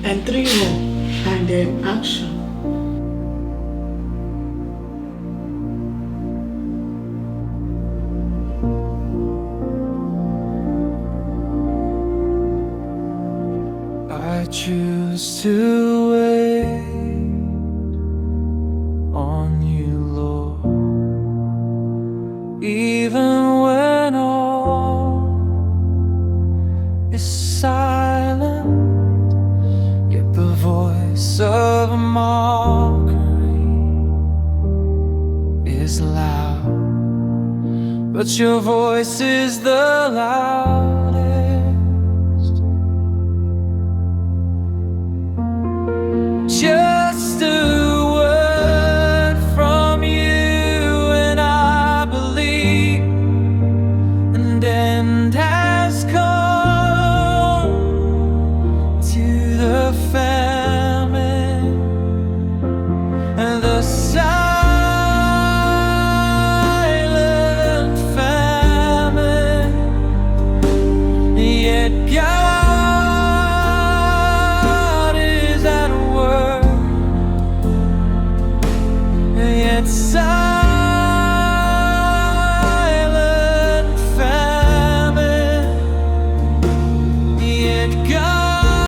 And three more. And then action. I choose to wait on you, Lord, even when all is silent, yet the voice of a mockery is loud, but your voice is the loud